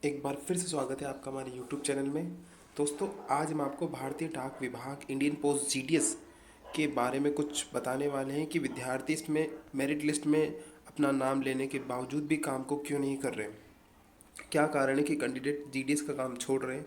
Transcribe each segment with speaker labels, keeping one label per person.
Speaker 1: एक बार फिर से स्वागत है आपका हमारे यूट्यूब चैनल में। दोस्तों, आज हम आपको भारतीय डाक विभाग इंडियन पोस्ट जीडीएस के बारे में कुछ बताने वाले हैं कि विद्यार्थी इसमें मेरिट लिस्ट में अपना नाम लेने के बावजूद भी काम को क्यों नहीं कर रहे हैं। क्या कारण है कि कैंडिडेट जीडीएस का काम छोड़ रहे हैं।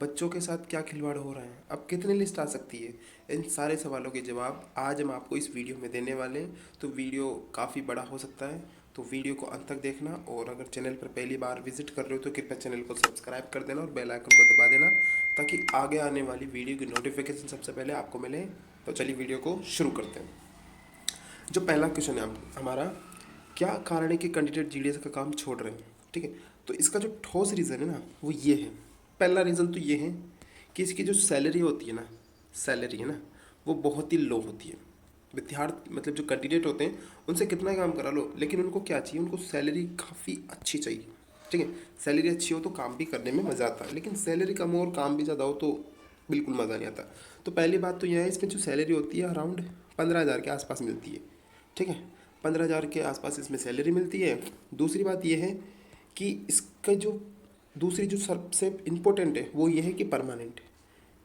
Speaker 1: बच्चों के साथ क्या खिलवाड़ हो रहा है, अब कितनी लिस्ट आ सकती है। इन सारे सवालों के जवाब आज हम आपको इस वीडियो में देने वाले हैं। तो वीडियो काफ़ी बड़ा हो सकता है, तो वीडियो को अंत तक देखना। और अगर चैनल पर पहली बार विजिट कर रहे हो तो कृपया चैनल को सब्सक्राइब कर देना और बेल आइकन को दबा देना, ताकि आगे आने वाली वीडियो की नोटिफिकेशन सबसे पहले आपको मिले। तो चलिए वीडियो को शुरू करते हैं। जो पहला क्वेश्चन है हमारा, क्या कारण है कि कैंडिडेट जीडीएस का काम छोड़ रहे हैं। ठीक है, तो इसका जो ठोस रीज़न है ना वो ये है। पहला रीज़न तो ये है कि इसकी जो सैलरी होती है ना, सैलरी है ना, वो बहुत ही लो होती है। विद्यार्थी मतलब जो कैंडिडेट होते हैं उनसे कितना काम करा लो, लेकिन उनको क्या चाहिए, उनको सैलरी काफ़ी अच्छी चाहिए। ठीक है, सैलरी अच्छी हो तो काम भी करने में मज़ा आता है, लेकिन सैलरी कम हो और काम भी ज़्यादा हो तो बिल्कुल मज़ा नहीं आता। तो पहली बात तो यह है, इसमें जो सैलरी होती है अराउंड 15,000 के आसपास मिलती है। ठीक है, 15,000 के आसपास इसमें सैलरी मिलती है। दूसरी बात यह है कि इसका जो दूसरी जो सबसे इम्पोर्टेंट है वो ये है कि परमानेंट।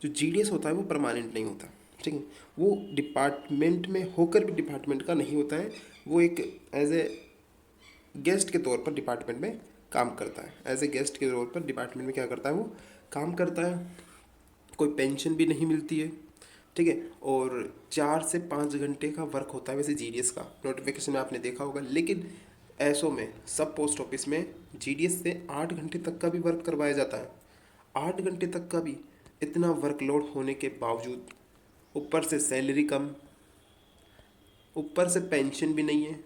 Speaker 1: जो जीडीएस होता है वो परमानेंट नहीं होता। ठीक है, वो डिपार्टमेंट में होकर भी डिपार्टमेंट का नहीं होता है। वो एक एज ए गेस्ट के तौर पर डिपार्टमेंट में काम करता है। एज ए गेस्ट के तौर पर डिपार्टमेंट में क्या करता है, वो काम करता है। कोई पेंशन भी नहीं मिलती है। ठीक है, और 4 से 5 घंटे का वर्क होता है वैसे जीडीएस का, नोटिफिकेशन में आपने देखा होगा। लेकिन ऐसो में सब पोस्ट ऑफिस में जीडीएस से 8 घंटे तक का भी वर्क करवाया जाता है। 8 घंटे तक का भी। इतना वर्कलोड होने के बावजूद ऊपर से सैलरी कम, ऊपर से पेंशन भी नहीं है,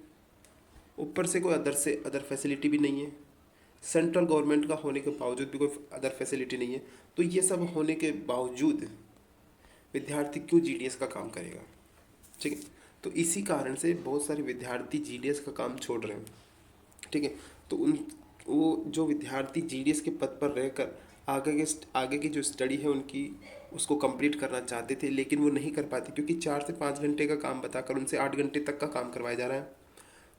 Speaker 1: ऊपर से कोई अदर फैसिलिटी भी नहीं है। सेंट्रल गवर्नमेंट का होने के बावजूद भी कोई अदर फैसिलिटी नहीं है। तो ये सब होने के बावजूद विद्यार्थी क्यों जीडीएस का काम करेगा। ठीक है, तो इसी कारण से बहुत सारे विद्यार्थी जीडीएस का काम छोड़ रहे हैं। ठीक है, तो उन वो जो विद्यार्थी जीडीएस के पद पर रहकर आगे की जो स्टडी है उनकी, उसको कंप्लीट करना चाहते थे, लेकिन वो नहीं कर पाते क्योंकि 4 से 5 घंटे का काम बताकर उनसे 8 घंटे तक का काम करवाया जा रहा है।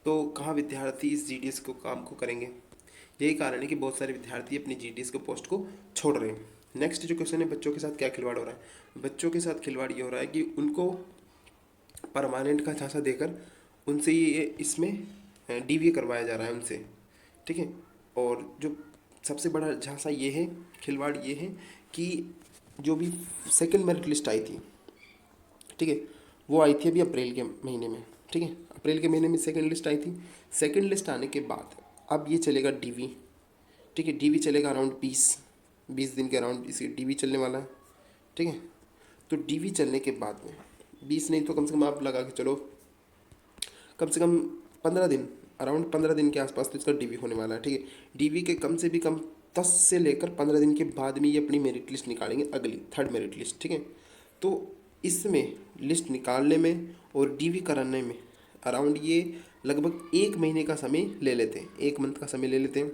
Speaker 1: तो कहाँ विद्यार्थी इस जीडीएस को काम को करेंगे। यही कारण है कि बहुत सारे विद्यार्थी अपनी जीडीएस के पोस्ट को छोड़ रहे हैं। नेक्स्ट जो क्वेश्चन है, बच्चों के साथ क्या खिलवाड़ हो रहा है। बच्चों के साथ खिलवाड़ ये हो रहा है कि उनको परमानेंट का झांसा देकर उनसे ये इसमें डीवीए करवाया जा रहा है उनसे। ठीक है, और जो सबसे बड़ा झांसा ये है, खिलवाड़ ये है कि जो भी सेकंड मेरिट लिस्ट आई थी, ठीक है, वो आई थी अभी अप्रैल के महीने में। ठीक है, अप्रैल के महीने में सेकंड लिस्ट आई थी। सेकंड लिस्ट आने के बाद अब ये चलेगा डीवी। ठीक है, डीवी चलेगा अराउंड 20 दिन के अराउंड इसी डीवी चलने वाला है। ठीक है, तो डीवी चलने के बाद में 20 नहीं तो कम से कम आप लगा के चलो, कम से कम 15 दिन, अराउंड 15 दिन के आसपास तो इसका डीवी होने वाला है। ठीक है, डीवी के कम से भी कम 10 से लेकर 15 दिन के बाद में ये अपनी मेरिट लिस्ट निकालेंगे, अगली थर्ड मेरिट लिस्ट। ठीक है, तो इसमें लिस्ट निकालने में और डीवी कराने में अराउंड ये लगभग 1 महीने का समय ले लेते हैं, 1 मंथ का समय ले लेते हैं।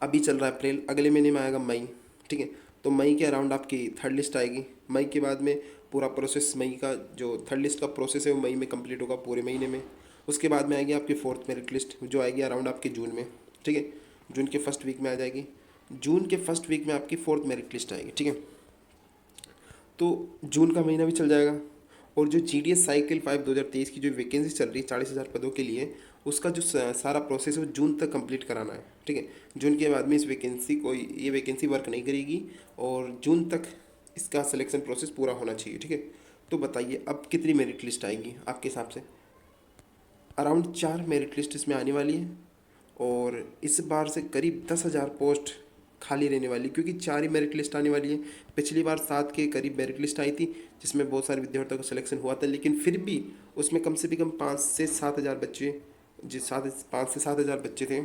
Speaker 1: अभी चल रहा है अप्रैल, अगले महीने में आएगा मई। ठीक है, तो मई के अराउंड आपकी थर्ड लिस्ट आएगी। मई के बाद में पूरा प्रोसेस, मई का जो थर्ड लिस्ट का प्रोसेस है वो मई में कंप्लीट होगा पूरे महीने में। उसके बाद में आएगी आपकी फोर्थ मेरिट लिस्ट जो आएगी अराउंड आपके जून में। ठीक है, जून के फर्स्ट वीक में आ जाएगी। जून के फर्स्ट वीक में आपकी फोर्थ मेरिट लिस्ट आएगी। ठीक है, तो जून का महीना भी चल जाएगा। और जो जीडीएस साइकिल 5 2023 की जो वैकेंसी चल रही है 40,000 पदों के लिए, उसका जो सारा प्रोसेस है वो जून तक कंप्लीट कराना है। ठीक है, जून के बाद में ये वैकेंसी वर्क नहीं करेगी और जून तक इसका सिलेक्शन प्रोसेस पूरा होना चाहिए। ठीक है, तो बताइए अब कितनी मेरिट लिस्ट आएगी आपके हिसाब से। अराउंड 4 मेरिट लिस्ट इसमें आने वाली है और इस बार से करीब 10,000 पोस्ट खाली रहने वाली, क्योंकि 4 ही मेरिट लिस्ट आने वाली है। पिछली बार 7 के करीब मेरिट लिस्ट आई थी जिसमें बहुत सारे विद्यार्थियों का सिलेक्शन हुआ था, लेकिन फिर भी उसमें कम से भी कम 5 से 7 हज़ार बच्चे, जिस 5 से 7 हज़ार बच्चे थे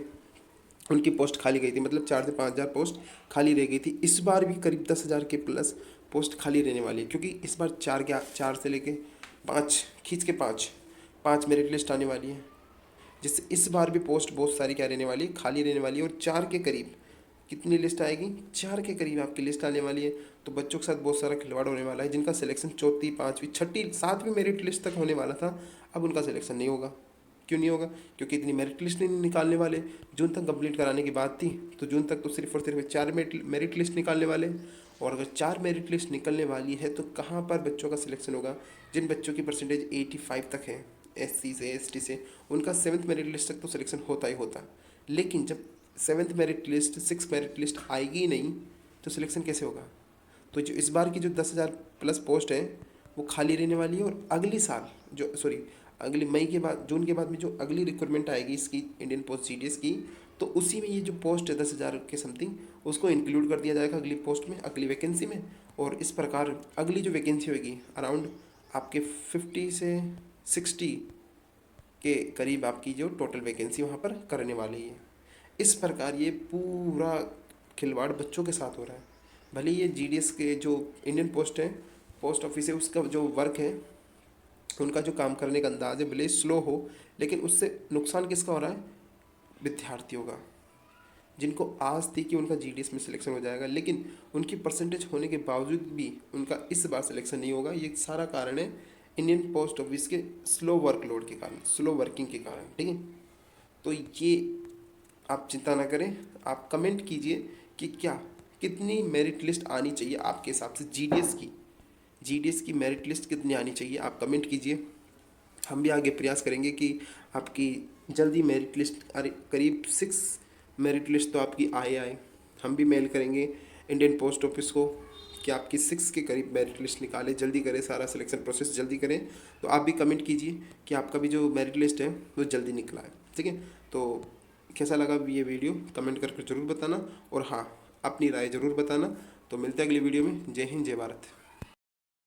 Speaker 1: उनकी पोस्ट खाली गई थी। मतलब 4 से 5 हज़ार पोस्ट खाली रह गई थी। इस बार भी करीब 10,000 के प्लस पोस्ट खाली रहने वाली है, क्योंकि इस बार 4 से लेके 5 खींच के 5 मेरिट लिस्ट आने वाली है, जिससे इस बार भी पोस्ट बहुत सारी क्या रहने वाली है, खाली रहने वाली है। और 4 के करीब कितनी लिस्ट आएगी, 4 के करीब आपकी लिस्ट आने वाली है। तो बच्चों के साथ बहुत सारा खिलवाड़ होने वाला है, जिनका सिलेक्शन चौथी 5वीं 6ठी 7वीं मेरिट लिस्ट तक होने वाला था, अब उनका सिलेक्शन नहीं होगा। क्यों नहीं होगा? क्योंकि इतनी मेरिट लिस्ट नहीं निकालने वाले। जून तक कंप्लीट कराने की बात थी, तो जून तक तो सिर्फ और सिर्फ 4 मेरिट लिस्ट निकालने वाले। और अगर 4 मेरिट लिस्ट निकलने वाली है तो कहाँ पर बच्चों का सिलेक्शन होगा? जिन बच्चों की परसेंटेज 85 तक है, SC से, ST से, उनका 7th मेरिट लिस्ट तक तो सिलेक्शन होता ही होता। लेकिन जब 7th merit list, 6th merit list आएगी ही नहीं, तो सिलेक्शन कैसे होगा? तो जो इस बार की जो 10,000 प्लस पोस्ट है वो खाली रहने वाली है। और अगली साल जो अगली मई के बाद, जून के बाद में जो अगली रिक्वायरमेंट आएगी इसकी, इंडियन पोस्ट GDS की, तो उसी में ये जो पोस्ट है 10,000 के समथिंग, उसको इंक्लूड कर दिया जाएगा अगली पोस्ट में, अगली वैकेंसी में। और इस प्रकार अगली जो वैकेंसी होगी अराउंड आपके 50 से 60 के करीब आपकी जो टोटल वैकेंसी वहाँ पर करने वाली है। इस प्रकार ये पूरा खिलवाड़ बच्चों के साथ हो रहा है। भले ये GDS के जो इंडियन पोस्ट है, पोस्ट ऑफिस है, उसका जो वर्क है, उनका जो काम करने का अंदाज है भले स्लो हो, लेकिन उससे नुकसान किसका हो रहा है? विद्यार्थियों का, जिनको आस थी कि उनका GDS में सिलेक्शन हो जाएगा, लेकिन उनकी परसेंटेज होने के बावजूद भी उनका इस बार सिलेक्शन नहीं होगा। ये सारा कारण है इंडियन पोस्ट ऑफिस के स्लो वर्कलोड के कारण, स्लो वर्किंग के कारण। ठीक है, तो ये आप चिंता ना करें, आप कमेंट कीजिए कि क्या कितनी मेरिट लिस्ट आनी चाहिए आपके हिसाब से GDS की मेरिट लिस्ट कितनी आनी चाहिए, आप कमेंट कीजिए। हम भी आगे प्रयास करेंगे कि आपकी जल्दी मेरिट लिस्ट, अरे करीब 6 मेरिट लिस्ट तो आपकी आए। हम भी मेल करेंगे इंडियन पोस्ट ऑफिस को कि आपकी 6 के करीब मेरिट लिस्ट निकाले, जल्दी करें, सारा सिलेक्शन प्रोसेस जल्दी करें। तो आप भी कमेंट कीजिए कि आपका भी जो मेरिट लिस्ट है वो जल्दी निकला है। ठीक है, तो कैसा लगा ये वीडियो कमेंट करके ज़रूर बताना, और हाँ, अपनी राय ज़रूर बताना। तो मिलते हैं अगली वीडियो में। जय हिंद, जय भारत।